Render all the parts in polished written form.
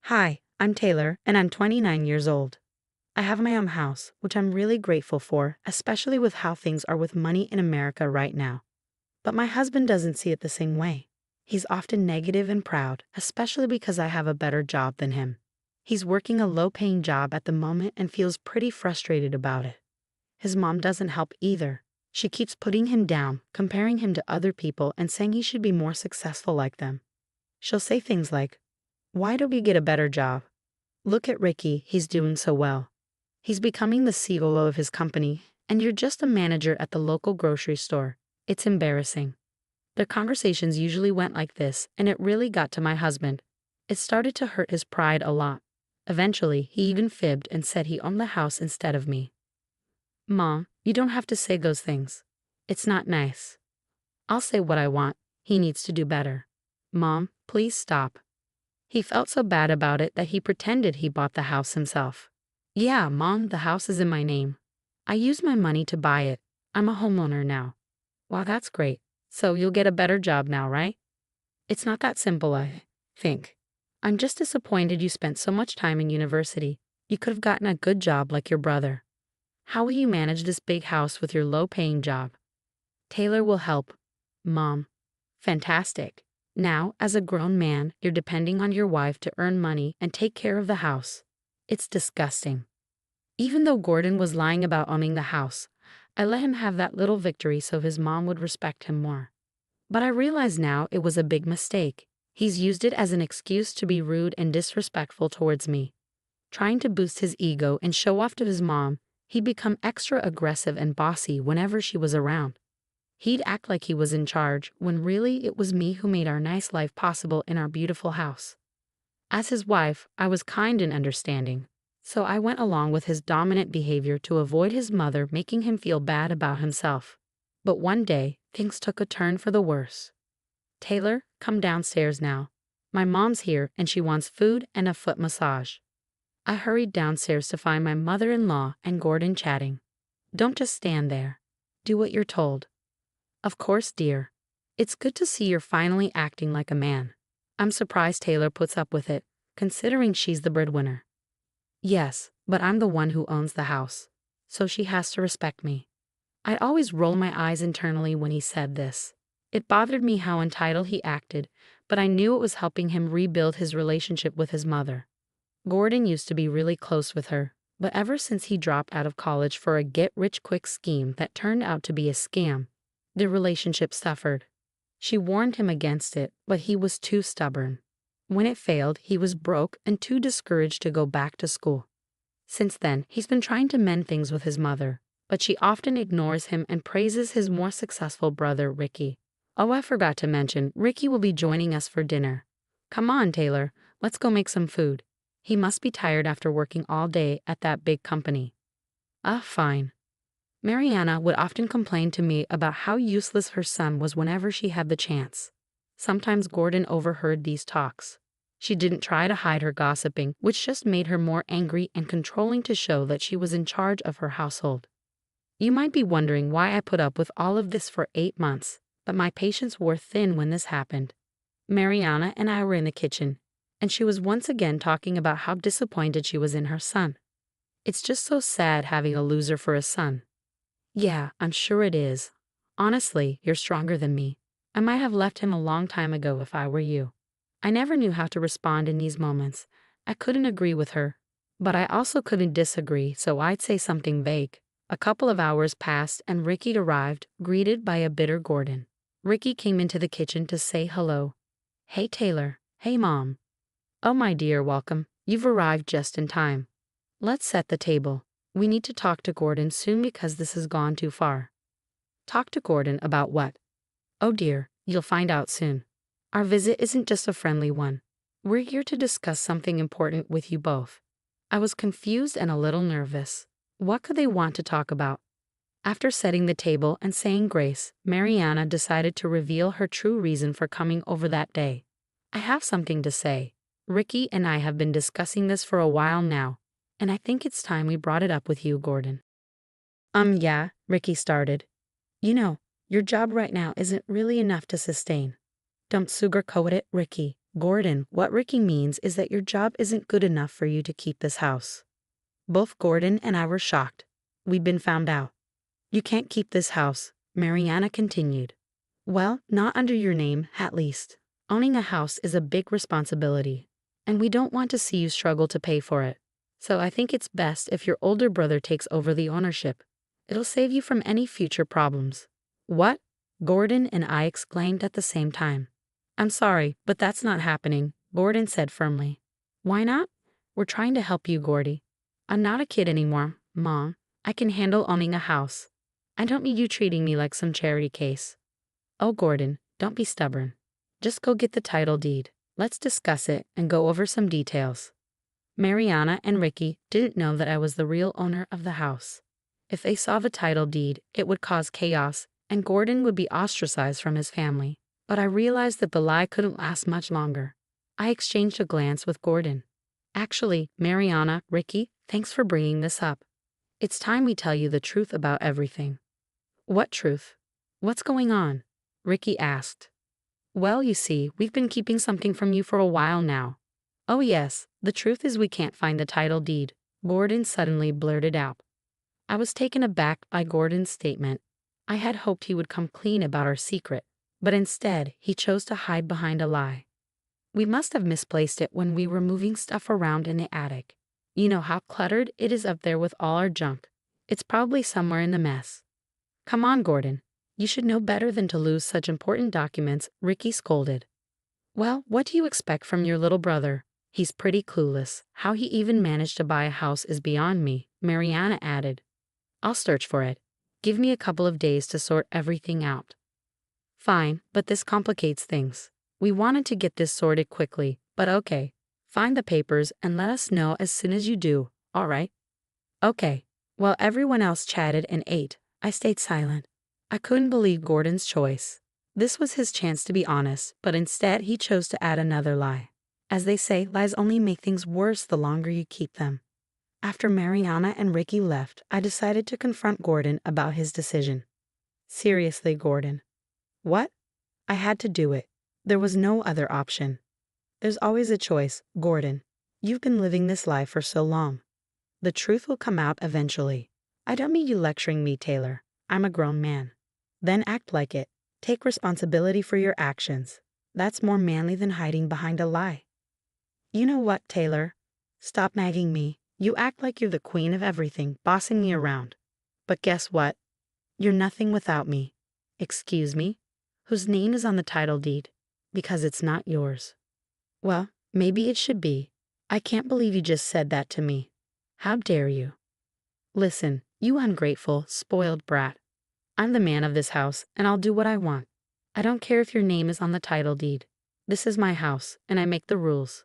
Hi, I'm Taylor, and I'm 29 years old. I have my own house, which I'm really grateful for, especially with how things are with money in America right now. But my husband doesn't see it the same way. He's often negative and proud, especially because I have a better job than him. He's working a low-paying job at the moment and feels pretty frustrated about it. His mom doesn't help either. She keeps putting him down, comparing him to other people, and saying he should be more successful like them. She'll say things like, "Why don't we get a better job? Look at Ricky, he's doing so well. He's becoming the CEO of his company, and you're just a manager at the local grocery store. It's embarrassing." Their conversations usually went like this, and it really got to my husband. It started to hurt his pride a lot. Eventually, he even fibbed and said he owned the house instead of me. "Mom, you don't have to say those things. It's not nice. I'll say what I want. He needs to do better. Mom, please stop." He felt so bad about it that he pretended he bought the house himself. "Yeah, Mom, the house is in my name. I used my money to buy it. I'm a homeowner now." "Wow, that's great. So you'll get a better job now, right?" "It's not that simple, I think. I'm just disappointed you spent so much time in university. You could have gotten a good job like your brother. How will you manage this big house with your low-paying job?" "Taylor will help, Mom." "Fantastic. Now, as a grown man, you're depending on your wife to earn money and take care of the house. It's disgusting." Even though Gordon was lying about owning the house, I let him have that little victory so his mom would respect him more. But I realize now it was a big mistake. He's used it as an excuse to be rude and disrespectful towards me. Trying to boost his ego and show off to his mom, he'd become extra aggressive and bossy whenever she was around. He'd act like he was in charge, when really it was me who made our nice life possible in our beautiful house. As his wife, I was kind and understanding, so I went along with his dominant behavior to avoid his mother making him feel bad about himself. But one day, things took a turn for the worse. "Taylor, come downstairs now. My mom's here and she wants food and a foot massage." I hurried downstairs to find my mother-in-law and Gordon chatting. "Don't just stand there. Do what you're told." "Of course, dear. It's good to see you're finally acting like a man. I'm surprised Taylor puts up with it, considering she's the breadwinner." "Yes, but I'm the one who owns the house, so she has to respect me." I'd always roll my eyes internally when he said this. It bothered me how entitled he acted, but I knew it was helping him rebuild his relationship with his mother. Gordon used to be really close with her, but ever since he dropped out of college for a get-rich-quick scheme that turned out to be a scam, the relationship suffered. She warned him against it, but he was too stubborn. When it failed, he was broke and too discouraged to go back to school. Since then, he's been trying to mend things with his mother, but she often ignores him and praises his more successful brother, Ricky. Oh, I forgot to mention, Ricky will be joining us for dinner. Come on, Taylor, let's go make some food. He must be tired after working all day at that big company. Ah, fine. Mariana would often complain to me about how useless her son was whenever she had the chance. Sometimes Gordon overheard these talks. She didn't try to hide her gossiping, which just made her more angry and controlling to show that she was in charge of her household. You might be wondering why I put up with all of this for 8 months, but my patience wore thin when this happened. Mariana and I were in the kitchen, and she was once again talking about how disappointed she was in her son. "It's just so sad having a loser for a son." "Yeah, I'm sure it is. Honestly, you're stronger than me. I might have left him a long time ago if I were you." I never knew how to respond in these moments. I couldn't agree with her, but I also couldn't disagree, so I'd say something vague. A couple of hours passed and Ricky arrived, greeted by a bitter Gordon. Ricky came into the kitchen to say hello. "Hey, Taylor. Hey, Mom." "Oh, my dear, welcome. You've arrived just in time. Let's set the table. We need to talk to Gordon soon because this has gone too far." "Talk to Gordon about what?" "Oh dear, you'll find out soon. Our visit isn't just a friendly one. We're here to discuss something important with you both." I was confused and a little nervous. What could they want to talk about? After setting the table and saying grace, Mariana decided to reveal her true reason for coming over that day. "I have something to say. Ricky and I have been discussing this for a while now, and I think it's time we brought it up with you, Gordon." Yeah," Ricky started. "You know, your job right now isn't really enough to sustain." "Don't sugarcoat it, Ricky. Gordon, what Ricky means is that your job isn't good enough for you to keep this house. Both Gordon and I were shocked. We'd been found out. You can't keep this house, Mariana continued. Well, not under your name, at least. Owning a house is a big responsibility, and we don't want to see you struggle to pay for it. So I think it's best if your older brother takes over the ownership. It'll save you from any future problems. What? Gordon and I exclaimed at the same time. I'm sorry, but that's not happening, Gordon said firmly. Why not? We're trying to help you, Gordy. I'm not a kid anymore, Mom. I can handle owning a house. I don't need you treating me like some charity case. Oh, Gordon, don't be stubborn. Just go get the title deed. Let's discuss it and go over some details. Mariana and Ricky didn't know that I was the real owner of the house. If they saw the title deed, it would cause chaos, and Gordon would be ostracized from his family. But I realized that the lie couldn't last much longer. I exchanged a glance with Gordon. Actually, Mariana, Ricky, thanks for bringing this up. It's time we tell you the truth about everything. What truth? What's going on? Ricky asked. Well, you see, we've been keeping something from you for a while now. Oh yes, the truth is we can't find the title deed, Gordon suddenly blurted out. I was taken aback by Gordon's statement. I had hoped he would come clean about our secret, but instead he chose to hide behind a lie. We must have misplaced it when we were moving stuff around in the attic. You know how cluttered it is up there with all our junk. It's probably somewhere in the mess. Come on, Gordon. You should know better than to lose such important documents, Ricky scolded. Well, what do you expect from your little brother? He's pretty clueless. How he even managed to buy a house is beyond me, Mariana added. I'll search for it. Give me a couple of days to sort everything out. Fine, but this complicates things. We wanted to get this sorted quickly, but okay. Find the papers and let us know as soon as you do, all right? Okay. While everyone else chatted and ate, I stayed silent. I couldn't believe Gordon's choice. This was his chance to be honest, but instead he chose to add another lie. As they say, lies only make things worse the longer you keep them. After Mariana and Ricky left, I decided to confront Gordon about his decision. Seriously, Gordon. What? I had to do it. There was no other option. There's always a choice, Gordon. You've been living this life for so long. The truth will come out eventually. I don't mean you lecturing me, Taylor. I'm a grown man. Then act like it. Take responsibility for your actions. That's more manly than hiding behind a lie. You know what, Taylor? Stop nagging me. You act like you're the queen of everything, bossing me around. But guess what? You're nothing without me. Excuse me? Whose name is on the title deed? Because it's not yours. Well, maybe it should be. I can't believe you just said that to me. How dare you? Listen, you ungrateful, spoiled brat. I'm the man of this house, and I'll do what I want. I don't care if your name is on the title deed. This is my house, and I make the rules.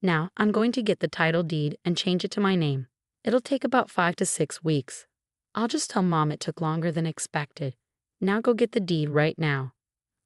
Now, I'm going to get the title deed and change it to my name. It'll take about 5 to 6 weeks. I'll just tell Mom it took longer than expected. Now go get the deed right now.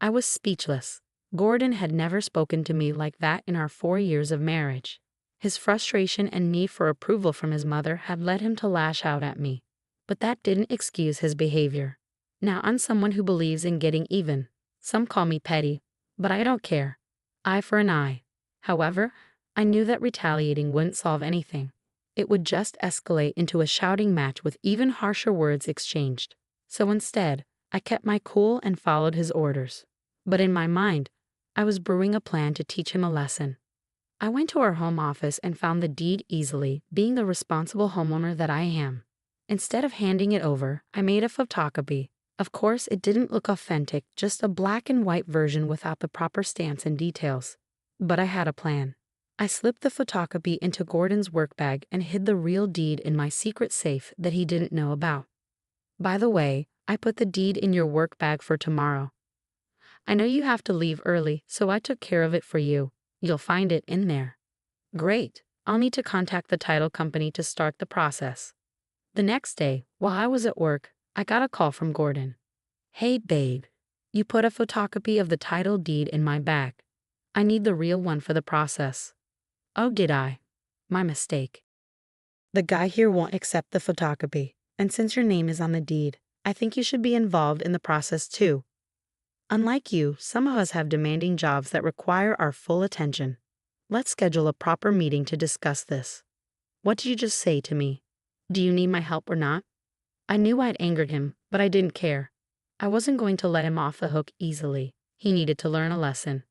I was speechless. Gordon had never spoken to me like that in our 4 years of marriage. His frustration and need for approval from his mother had led him to lash out at me. But that didn't excuse his behavior. Now I'm someone who believes in getting even. Some call me petty, but I don't care. Eye for an eye. However, I knew that retaliating wouldn't solve anything. It would just escalate into a shouting match with even harsher words exchanged. So instead, I kept my cool and followed his orders. But in my mind, I was brewing a plan to teach him a lesson. I went to our home office and found the deed easily, being the responsible homeowner that I am. Instead of handing it over, I made a photocopy. Of course, it didn't look authentic, just a black and white version without the proper stamps and details. But I had a plan. I slipped the photocopy into Gordon's work bag and hid the real deed in my secret safe that he didn't know about. By the way, I put the deed in your work bag for tomorrow. I know you have to leave early, so I took care of it for you. You'll find it in there. Great. I'll need to contact the title company to start the process. The next day, while I was at work, I got a call from Gordon. Hey, babe. You put a photocopy of the title deed in my bag. I need the real one for the process. Oh, did I? My mistake. The guy here won't accept the photocopy, and since your name is on the deed, I think you should be involved in the process too. Unlike you, some of us have demanding jobs that require our full attention. Let's schedule a proper meeting to discuss this. What did you just say to me? Do you need my help or not? I knew I'd angered him, but I didn't care. I wasn't going to let him off the hook easily. He needed to learn a lesson.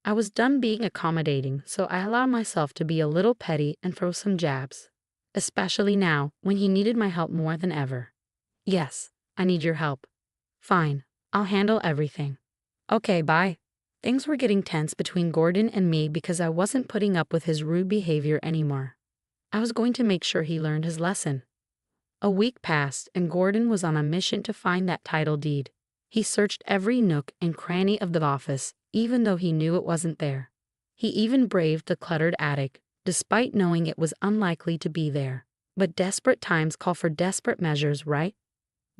I was done being accommodating, so I allowed myself to be a little petty and throw some jabs. Especially now, when he needed my help more than ever. Yes, I need your help. Fine, I'll handle everything. Okay, bye. Things were getting tense between Gordon and me because I wasn't putting up with his rude behavior anymore. I was going to make sure he learned his lesson. A week passed and Gordon was on a mission to find that title deed. He searched every nook and cranny of the office, even though he knew it wasn't there. He even braved the cluttered attic, despite knowing it was unlikely to be there. But desperate times call for desperate measures, right?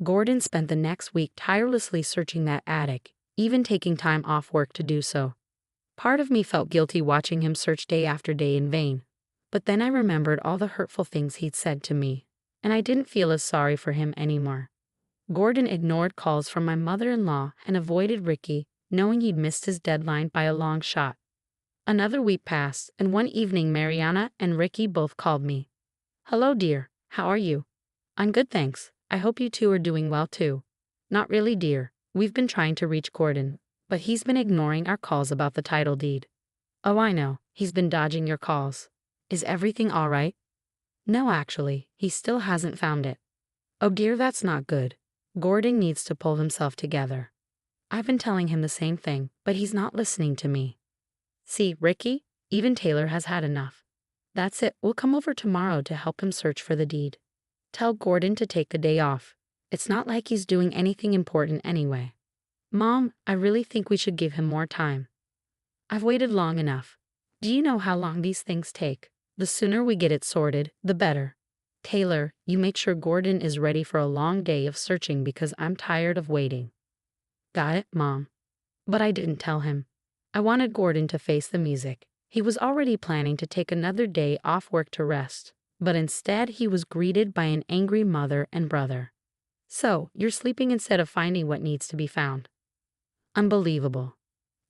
Gordon spent the next week tirelessly searching that attic, even taking time off work to do so. Part of me felt guilty watching him search day after day in vain. But then I remembered all the hurtful things he'd said to me, and I didn't feel as sorry for him anymore. Gordon ignored calls from my mother-in-law and avoided Ricky, knowing he'd missed his deadline by a long shot. Another week passed, and one evening Mariana and Ricky both called me. Hello, dear. How are you? I'm good, thanks. I hope you two are doing well too. Not really, dear. We've been trying to reach Gordon, but he's been ignoring our calls about the title deed. Oh, I know. He's been dodging your calls. Is everything all right? No, actually, he still hasn't found it. Oh dear, that's not good. Gordon needs to pull himself together. I've been telling him the same thing, but he's not listening to me. See, Ricky, even Taylor has had enough. That's it, we'll come over tomorrow to help him search for the deed. Tell Gordon to take the day off. It's not like he's doing anything important anyway. Mom, I really think we should give him more time. I've waited long enough. Do you know how long these things take? The sooner we get it sorted, the better. Taylor, you make sure Gordon is ready for a long day of searching because I'm tired of waiting. Got it, Mom. But I didn't tell him. I wanted Gordon to face the music. He was already planning to take another day off work to rest, but instead he was greeted by an angry mother and brother. So, you're sleeping instead of finding what needs to be found. Unbelievable.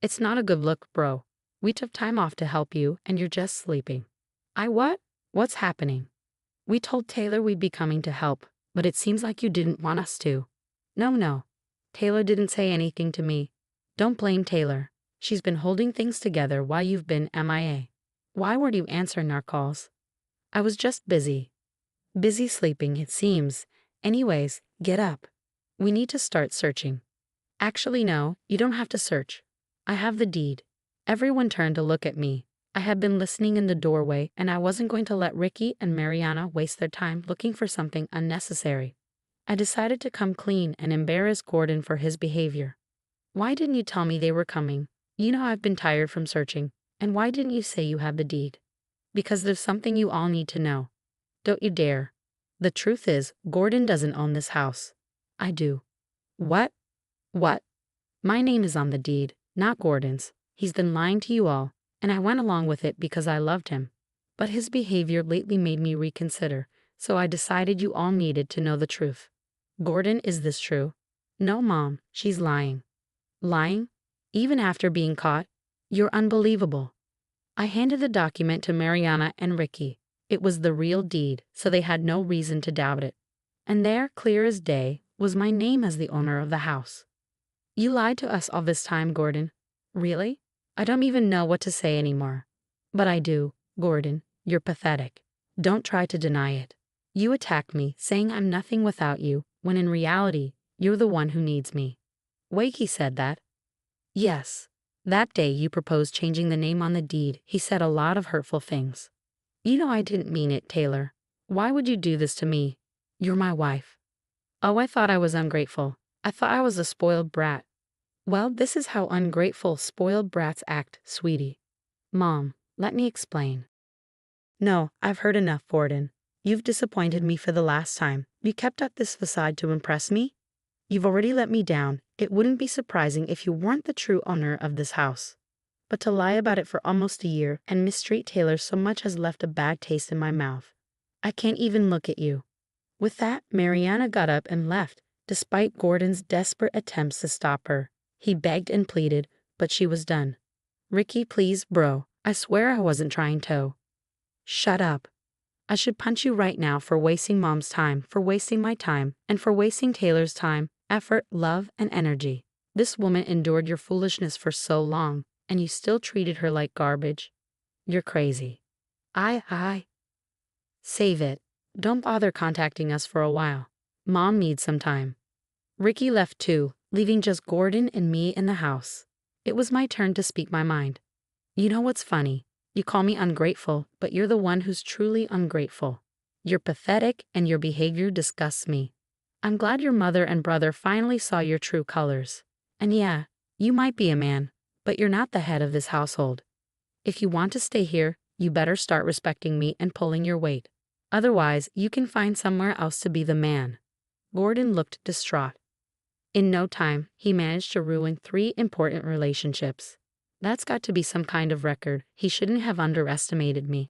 It's not a good look, bro. We took time off to help you, and you're just sleeping. What? What's happening? We told Taylor we'd be coming to help, but it seems like you didn't want us to. No. Taylor didn't say anything to me. Don't blame Taylor. She's been holding things together while you've been MIA. Why weren't you answering our calls? I was just busy. Busy sleeping, it seems. Anyways, get up. We need to start searching. Actually, no, you don't have to search. I have the deed. Everyone turned to look at me. I had been listening in the doorway, and I wasn't going to let Ricky and Mariana waste their time looking for something unnecessary. I decided to come clean and embarrass Gordon for his behavior. Why didn't you tell me they were coming? You know I've been tired from searching. And why didn't you say you have the deed? Because there's something you all need to know. Don't you dare. The truth is, Gordon doesn't own this house. I do. What? What? My name is on the deed, not Gordon's. He's been lying to you all, and I went along with it because I loved him. But his behavior lately made me reconsider, so I decided you all needed to know the truth. Gordon, is this true? No, Mom, she's lying. Lying? Even after being caught? You're unbelievable. I handed the document to Mariana and Ricky. It was the real deed, so they had no reason to doubt it. And there, clear as day, was my name as the owner of the house. You lied to us all this time, Gordon. Really? I don't even know what to say anymore. But I do, Gordon. You're pathetic. Don't try to deny it. You attacked me, saying I'm nothing without you, when in reality, you're the one who needs me. Wakey said that. Yes. That day you proposed changing the name on the deed. He said a lot of hurtful things. You know I didn't mean it, Taylor. Why would you do this to me? You're my wife. Oh, I thought I was ungrateful. I thought I was a spoiled brat. Well, this is how ungrateful, spoiled brats act, sweetie. Mom, let me explain. No, I've heard enough, Gordon. You've disappointed me for the last time. You kept up this facade to impress me? You've already let me down. It wouldn't be surprising if you weren't the true owner of this house. But to lie about it for almost a year and mistreat Taylor so much has left a bad taste in my mouth. I can't even look at you. With that, Mariana got up and left, despite Gordon's desperate attempts to stop her. He begged and pleaded, but she was done. Ricky, please, bro. I swear I wasn't trying to. Shut up. I should punch you right now for wasting Mom's time, for wasting my time, and for wasting Taylor's time, effort, love, and energy. This woman endured your foolishness for so long, and you still treated her like garbage. You're crazy. I. Save it. Don't bother contacting us for a while. Mom needs some time. Ricky left too, leaving just Gordon and me in the house. It was my turn to speak my mind. You know what's funny? You call me ungrateful, but you're the one who's truly ungrateful. You're pathetic and your behavior disgusts me. I'm glad your mother and brother finally saw your true colors. And yeah, you might be a man, but you're not the head of this household. If you want to stay here, you better start respecting me and pulling your weight. Otherwise, you can find somewhere else to be the man. Gordon looked distraught. In no time, he managed to ruin 3 important relationships. That's got to be some kind of record. He shouldn't have underestimated me.